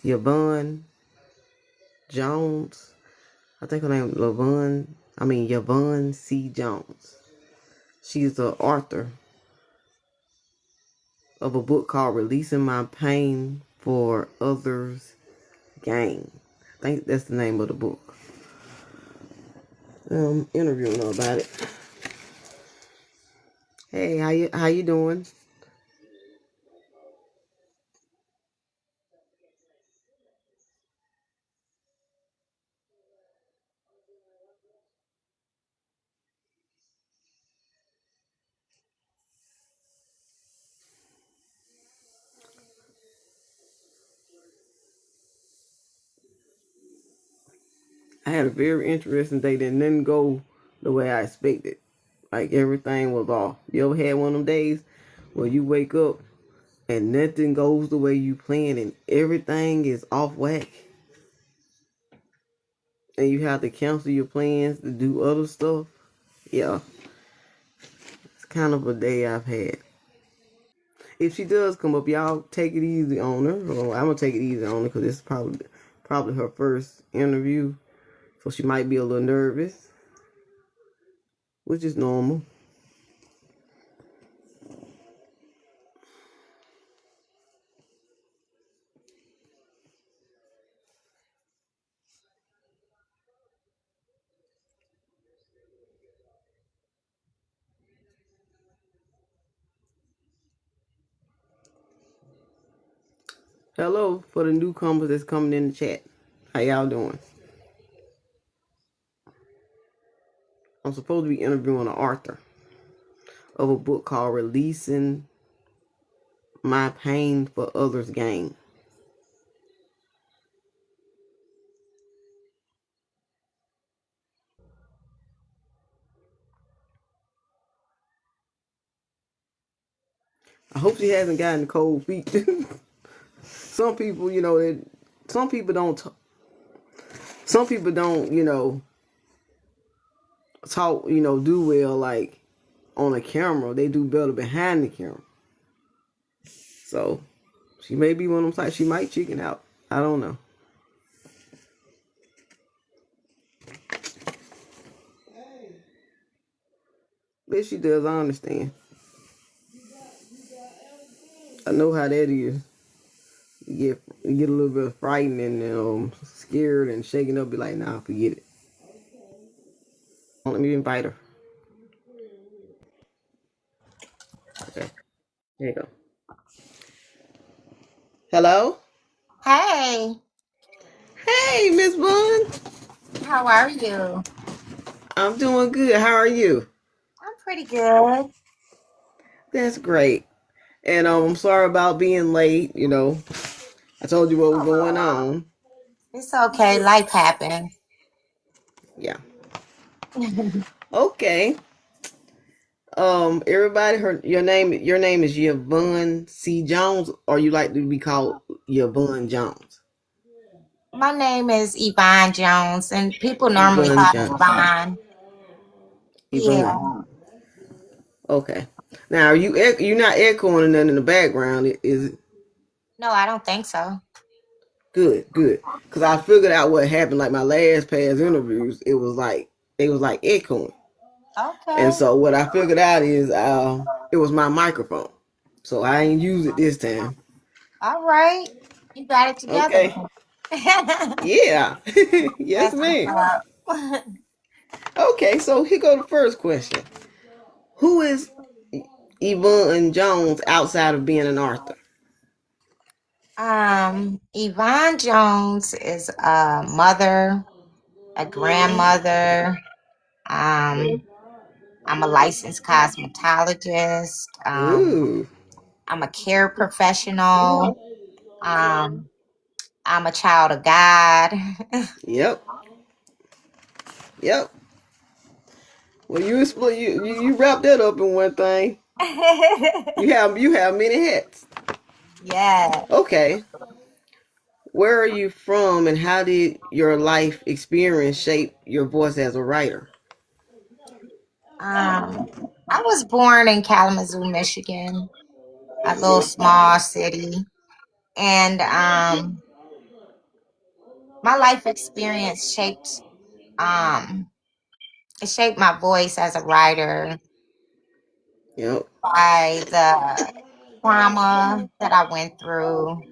Yvonne Jones. I think her name is Yvonne C. Jones. She's the author of a book called Releasing My Pain for Others Gain. I think that's the name of the book. Interviewing her about it. Hey, how you doing? I had a very interesting day that didn't go the way I expected. Like everything was off. You ever had one of them days where you wake up and nothing goes the way you planned and everything is off whack? And you have to cancel your plans to do other stuff? Yeah, it's kind of a day I've had. If she does come up, y'all take it easy on her. Well, I'm gonna take it easy on her because this is probably her first interview, so she might be a little nervous, which is normal. Hello for the newcomers that's coming in the chat. How y'all doing? I'm supposed to be interviewing an author of a book called Releasing My Pain for Others Gain. I hope she hasn't gotten cold feet. Some people, some people don't, talk, do well like on a camera. They do better behind the camera. So she may be one of them types. She might chicken out. I don't know. If she does, I understand. I know how that is. You get a little bit frightened and scared and shaking up. Be like, nah, forget it. Let me invite her. Okay, there you go. Hello. Hey, Hey, Miss Bun. how are you? I'm doing good. How are you? I'm pretty good. That's great. And I'm sorry about being late. I told you what was going on. It's okay. Life happens. Yeah. Okay. Everybody heard your name is Yvonne C. Jones, or you like to be called Yvonne Jones? My name is Yvonne Jones, and people normally Yvonne call me Jones. Yvonne. Yvonne. Yeah. Okay. Now, you're not echoing nothing in the background, is it? No, I don't think so. Good, good. Because I figured out what happened. Like my last past interviews, it was like echoing, and Okay. so what I figured out is it was my microphone. So I ain't use it this time. All right. You got it together. Okay. Yeah. Yes, That's what's ma'am. up. Okay. So here go the first question. Who is Yvonne Jones outside of being an author? Yvonne Jones is a mother, a grandmother. Um, I'm a licensed cosmetologist. Ooh. I'm a care professional. Um, I'm a child of God. Yep. Yep. Well, you wrap that up in one thing. You have many hats. Yeah. Okay. Where are you from, and how did your life experience shape your voice as a writer? I was born in Kalamazoo, Michigan, a little small city. And my life experience um it shaped my voice as a writer Yep. by the trauma that I went through.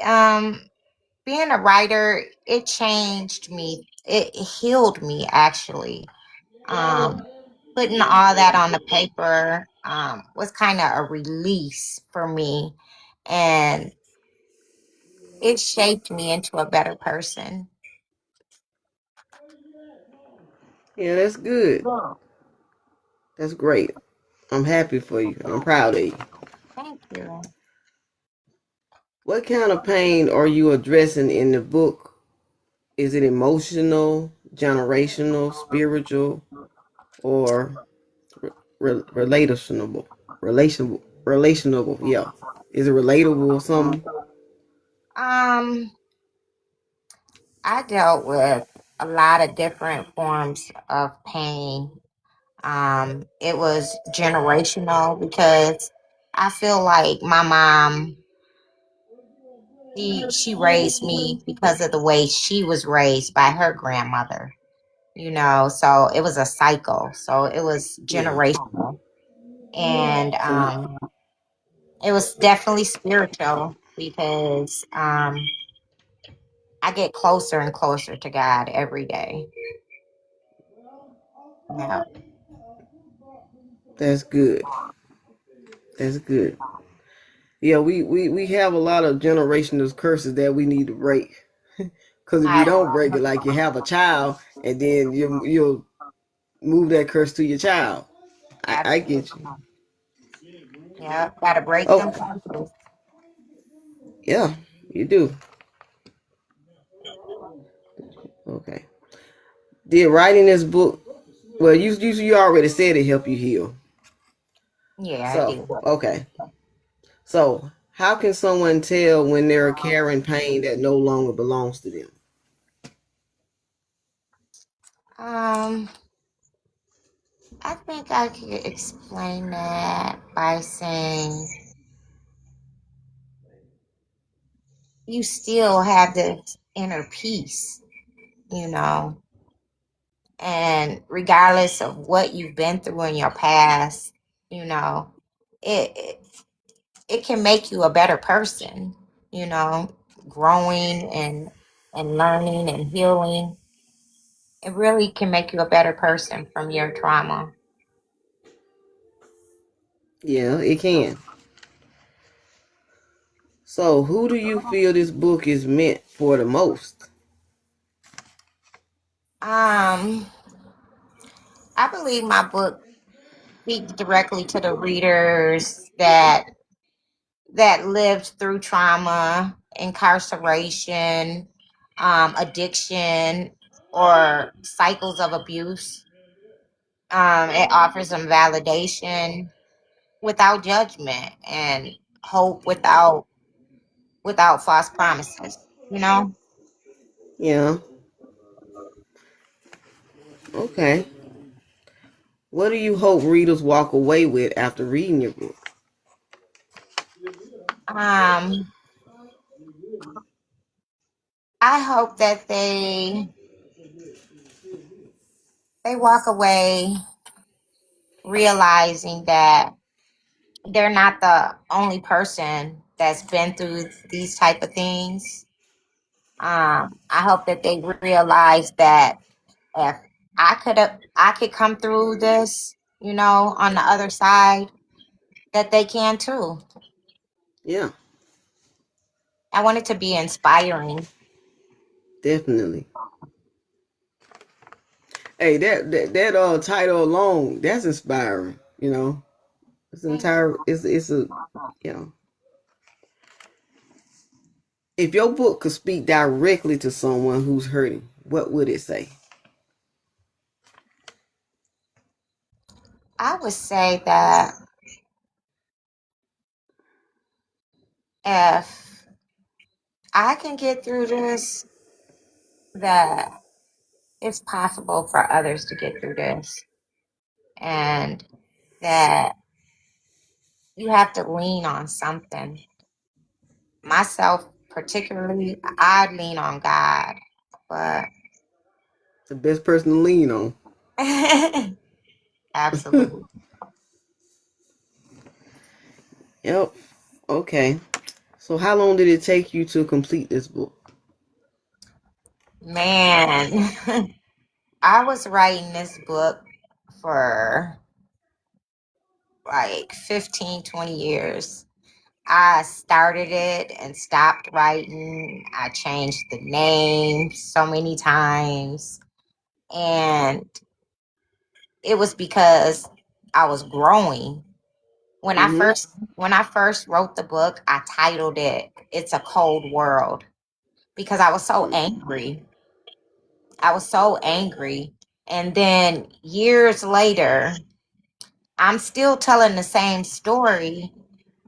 Um, Being a writer, it changed me. It healed me actually. Um, Putting all that on the paper was kind of a release for me, and it shaped me into a better person. Yeah, that's good. That's great. I'm happy for you. I'm proud of you. Thank you. What kind of pain are you addressing in the book? Is it emotional, generational, spiritual, or relational? Relationable. Yeah. Is it relatable or something? Um, I dealt with a lot of different forms of pain. It was generational because I feel like my mom, she raised me because of the way she was raised by her grandmother. So it was a cycle. So it was Yeah. generational, and So it was definitely spiritual because I get closer and closer to God every day. Yeah, that's good. That's good. Yeah, we have a lot of generational curses that we need to break. Because if you I don't break it, like you have a child, and then you'll move that curse to your child. I absolutely. get you. Yeah, gotta break Oh, them cycles. yeah, you do. Okay. Did writing this book? Well, you already said it helped you heal. Yeah, I So do. okay. So how can someone tell when they're carrying pain that no longer belongs to them? Um, I think I could explain that by saying you still have this inner peace, you know, and regardless of what you've been through in your past, you know, it it, it can make you a better person, you know, growing and learning and healing. It really can make you a better person from your trauma. Yeah, it can. So who do you feel this book is meant for the most? Um, I believe my book speaks directly to the readers that lived through trauma, incarceration, addiction, or cycles of abuse. It offers them validation without judgment and hope without false promises. You know, Yeah. Okay. What do you hope readers walk away with after reading your book? um, I hope that they walk away realizing that they're not the only person that's been through these type of things. I hope that they realize that if I could come through this, on the other side, that they can too. Yeah, I want it to be inspiring. definitely. Hey, that title alone, that's inspiring. It's Thank you. entire. It's a you know. If your book could speak directly to someone who's hurting, what would it say? I would say that if I can get through this, that it's possible for others to get through this, and that you have to lean on something. Myself particularly, I lean on God, but The best person to lean on. absolutely. Yep. Okay. So how long did it take you to complete this book? Man, I was writing this book for like 15, 20 years. I started it and stopped writing. I changed the name so many times. And it was because I was growing. When I Mm-hmm. first when I first wrote the book, I titled it It's a Cold World because I was so angry. I was so angry. And then years later, I'm still telling the same story,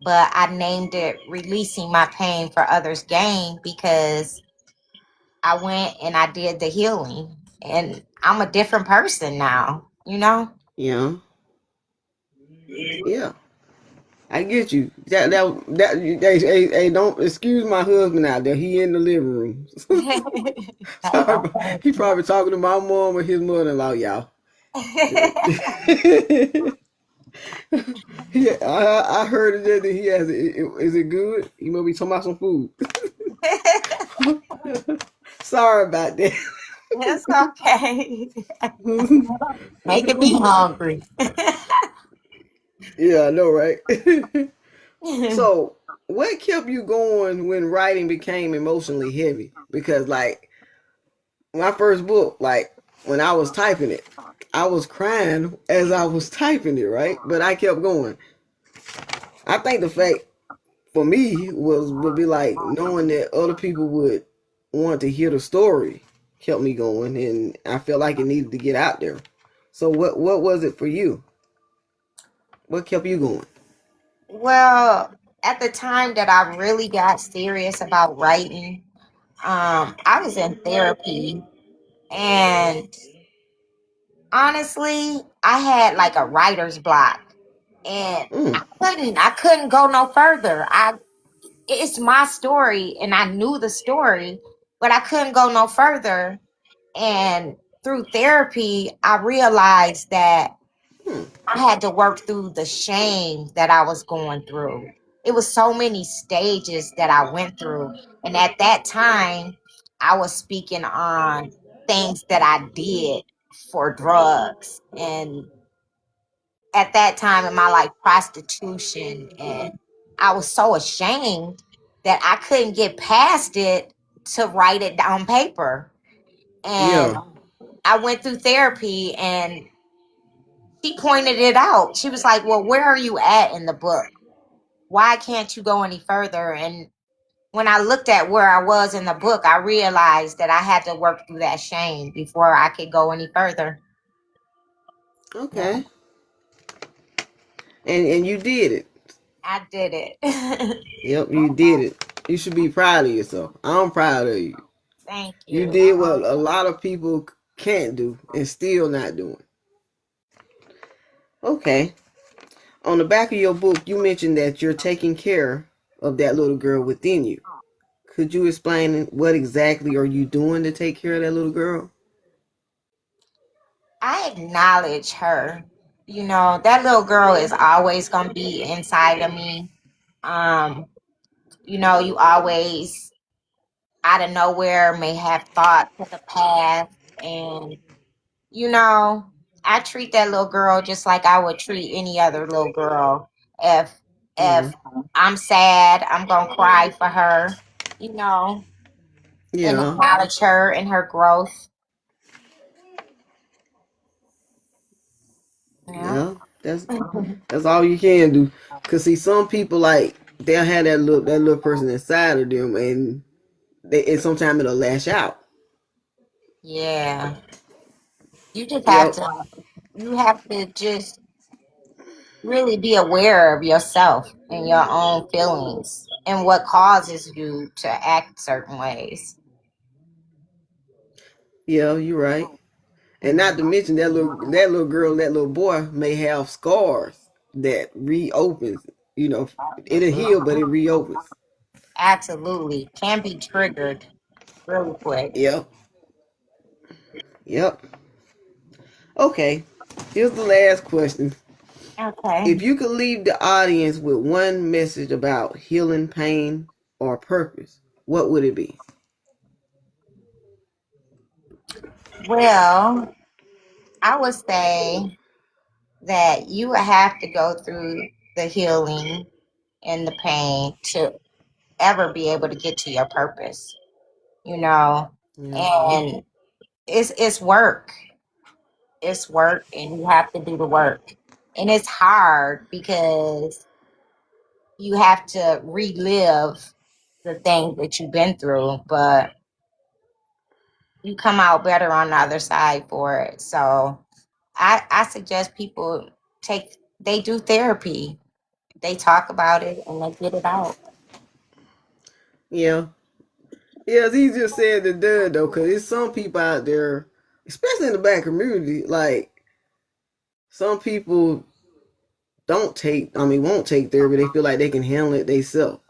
but I named it Releasing My Pain for Others' Gain because I went and I did the healing and I'm a different person now, you know? Yeah. Yeah. I get you. Hey, don't excuse my husband out there. He in the living room. That's Sorry, he probably talking to my mom or his mother-in-law, y'all. okay. I heard that he has. Is it good? He might be talking about some food. Sorry about that. It's okay. Making me hungry. Yeah, I know, right? So, what kept you going when writing became emotionally heavy? Because, like, my first book, like, when I was typing it, I was crying as I was typing it, right? But I kept going. I think the fact for me would be like knowing that other people would want to hear the story kept me going, and I felt like it needed to get out there. So, what was it for you? What kept you going? Well, at the time that I really got serious about writing, I was in therapy, and honestly, I had like a writer's block, and Mm, I couldn't go no further. It's my story, and I knew the story, but I couldn't go no further. And through therapy, I realized that hmm, I had to work through the shame that I was going through. It was so many stages that I went through. And at that time, I was speaking on things that I did for drugs. And at that time in my life, prostitution. And I was so ashamed that I couldn't get past it to write it down paper. And yeah, I went through therapy and she pointed it out. She was like, "Well, where are you at in the book? Why can't you go any further?" And when I looked at where I was in the book, I realized that I had to work through that shame before I could go any further. Yeah, okay, and you did it. I did it. Yep, you did it. You should be proud of yourself. I'm proud of you. Thank You you. did what a lot of people can't do and still not doing. Okay. On the back of your book, you mentioned that you're taking care of that little girl within you. Could you explain what exactly are you doing to take care of that little girl? I acknowledge her. You know, that little girl is always going to be inside of me. Um, you know, you always out of nowhere may have thoughts of the past, and you know, I treat that little girl just like I would treat any other little girl. If Mm-hmm. if I'm sad, I'm gonna cry for her, you know, and Yeah, acknowledge her and her growth. Yeah. yeah. That's all you can do. Cause see, some people like they'll have that little person inside of them, and sometimes it'll lash out. Yeah. You just have Yep. to just really be aware of yourself and your own feelings and what causes you to act certain ways. Yeah, you're right. And not to mention that little girl, that little boy may have scars that reopens. You know, it'll heal, but it reopens. Absolutely. Can be triggered really quick. Yep. Yep. Okay. Here's the last question. Okay. If you could leave the audience with one message about healing, pain, or purpose, what would it be? Well, I would say that you would have to go through the healing and the pain to ever be able to get to your purpose, you know. Yeah. And it's work. It's work and you have to do the work. And it's hard because you have to relive the things that you've been through, but you come out better on the other side for it. So I suggest people they do therapy. They talk about it and they get it out. Yeah. Yeah, it's easier said than done though, because there's some people out there, especially in the black community, like some people won't take therapy. They feel like they can handle it themselves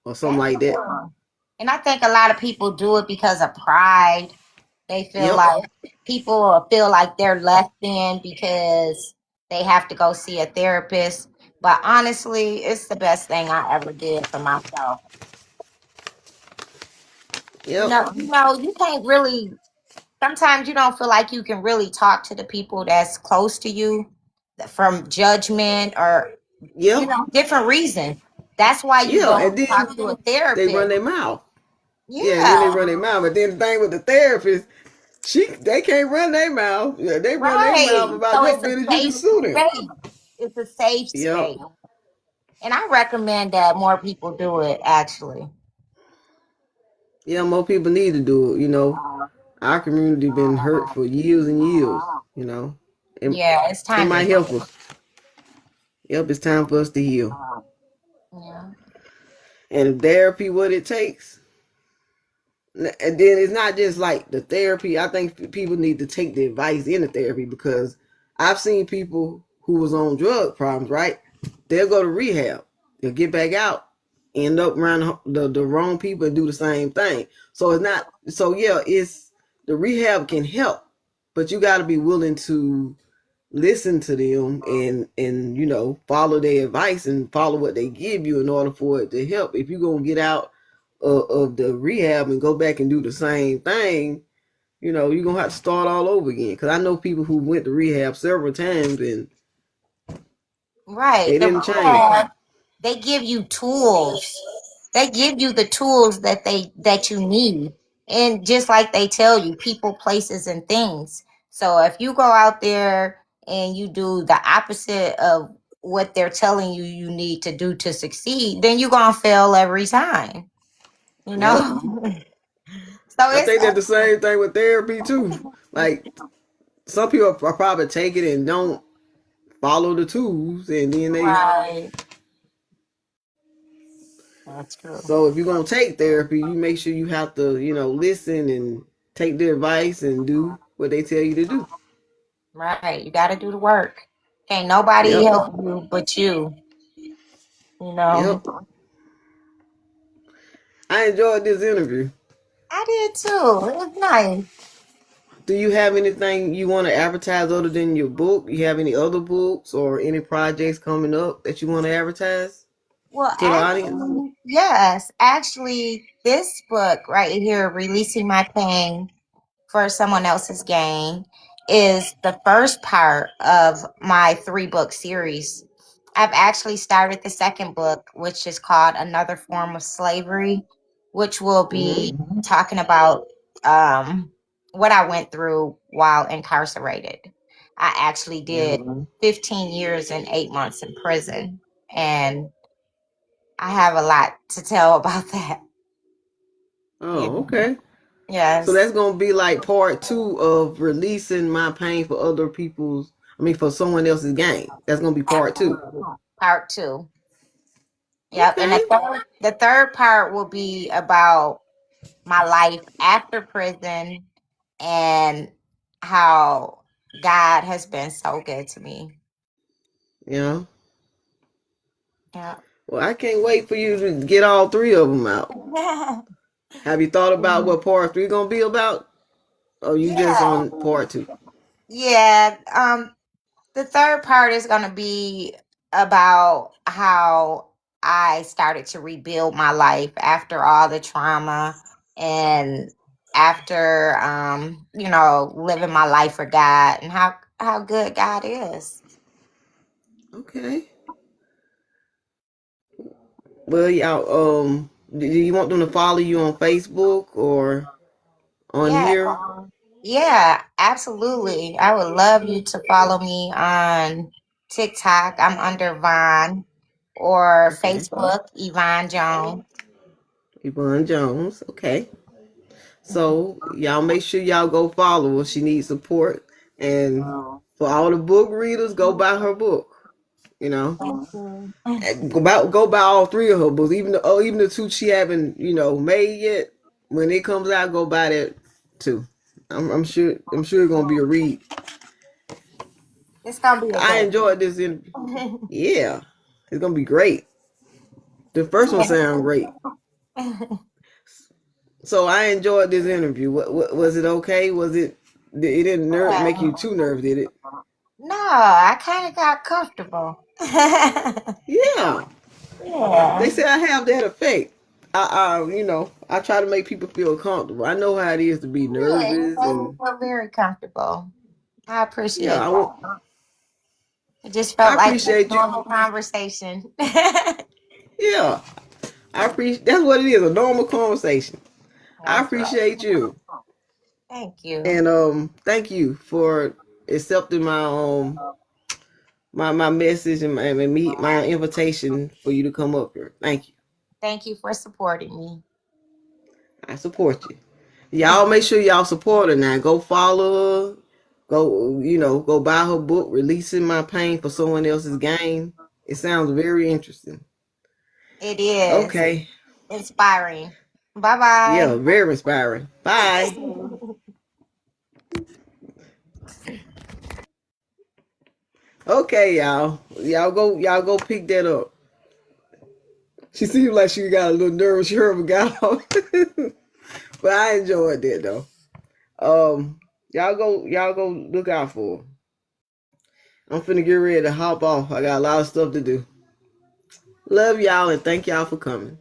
or something That's like that. true. And I think a lot of people do it because of pride. They feel Yep. like people feel like they're less than because they have to go see a therapist. But honestly, it's the best thing I ever did for myself. Yep. You can't really sometimes you don't feel like you can really talk to the people that's close to you from judgment or Yep. different reasons. That's why you Yeah. go And then talk to a they run therapist. their mouth. Yeah, and then they Yeah, run their mouth. But then the thing with the therapist, they can't run their mouth. Yeah, they run their mouth right. about So your it's a business. You can safe sue them. space. It's a safe Yep. space. And I recommend that more people do it actually. Yeah, more people need to do it. Our community been hurt for years and years. It, Yeah, it's it time to might help us. Yep, it's time for us to heal. yeah. And if therapy what it takes, and then it's not just like the therapy. I think people need to take the advice in the therapy because I've seen people who was on drug problems, right? They'll go to rehab, they'll get back out, end up around the wrong people and do the same thing. So it's not. So yeah, it's the rehab can help, but you got to be willing to listen to them and follow their advice and follow what they give you in order for it to help. If you're gonna get out of the rehab and go back and do the same thing, you're gonna have to start all over again. Because I know people who went to rehab several times and Right. they The didn't change. rehab, they give you tools. They give you the tools that you need. And just like they tell you, people, places, and things. So if you go out there and you do the opposite of what they're telling you you need to do to succeed, then you're gonna fail every time. You Yep. know? So I it's think that's the same thing with therapy too. Like some people are probably take it and don't follow the tools, and then they. right. That's true. So if you're gonna take therapy, you make sure you have to, listen and take the advice and do what they tell you to do. Right. You gotta do the work. Can't nobody Yep. help you but you, you know. Yep. I enjoyed this interview. I did too. It was nice. Do you have anything you want to advertise other than your book? You have any other books or any projects coming up that you want to advertise Well, to the audience? actually, yes. Actually, this book right here, Releasing My Pain for Someone Else's Gain, is the first part of my 3-book series. I've actually started the second book, which is called Another Form of Slavery, which will Mm-hmm. be talking about um, what I went through while incarcerated. I actually Yeah. did 15 years and 8 months in prison. And I have a lot to tell about that. Yeah. Oh, okay. So Yes. that's gonna be like part two of releasing my pain for other people's. I mean, for someone else's gain. That's gonna be part two. Absolutely. Part two. Yep. And Okay. the third part will be about my life after prison and how God has been so good to me. Yeah. Yeah. Well, I can't wait for you to get all three of them out. Have you thought about what part three gonna be about? Or you just Yeah. on part two? Yeah. The third part is going to be about how I started to rebuild my life after all the trauma and after living my life for God and how good God is. Okay. Well, y'all, do you want them to follow you on Facebook or on Yeah. here? Yeah, absolutely. I would love you to follow me on TikTok. I'm under Vaughn or Okay. Facebook, Yvonne Jones. Yvonne Jones. Okay. So y'all make sure y'all go follow her. She needs support. And for all the book readers, go buy her book. You know, Thank you. and go buy all three of her books. Even the two she haven't made yet. When it comes out, go buy that too. I'm sure it's gonna be a read. It's gonna be a I good enjoyed this interview. one. Yeah, it's gonna be great. The first one sounded great. So I enjoyed this interview. What was it okay? Was it? It didn't make you too nervous, did it? No, I kind of got comfortable. Yeah, they Yeah. say I have that effect. I try to make people feel comfortable. I know how it is to be Yeah, you nervous, made me and feel very comfortable. I yeah, appreciate that. It just I felt like a appreciate you. normal conversation. Yeah, I appreciate. That's what it is, a normal conversation. I That's right. appreciate you, Thank you. and thank you for accepting my message and my invitation for you to come up here. Thank you. Thank you for supporting me. I support you. Y'all make sure y'all support her now. Go follow her. Go buy her book, Releasing My Pain for Someone Else's Gain. It sounds very interesting. It is Okay. inspiring. Bye Yeah, bye. very inspiring. Bye. Okay, y'all. Y'all go pick that up. She seemed like she got a little nervous. She heard me got off. But I enjoyed that though. Y'all go look out for her. I'm finna get ready to hop off. I got a lot of stuff to do. Love y'all and thank y'all for coming.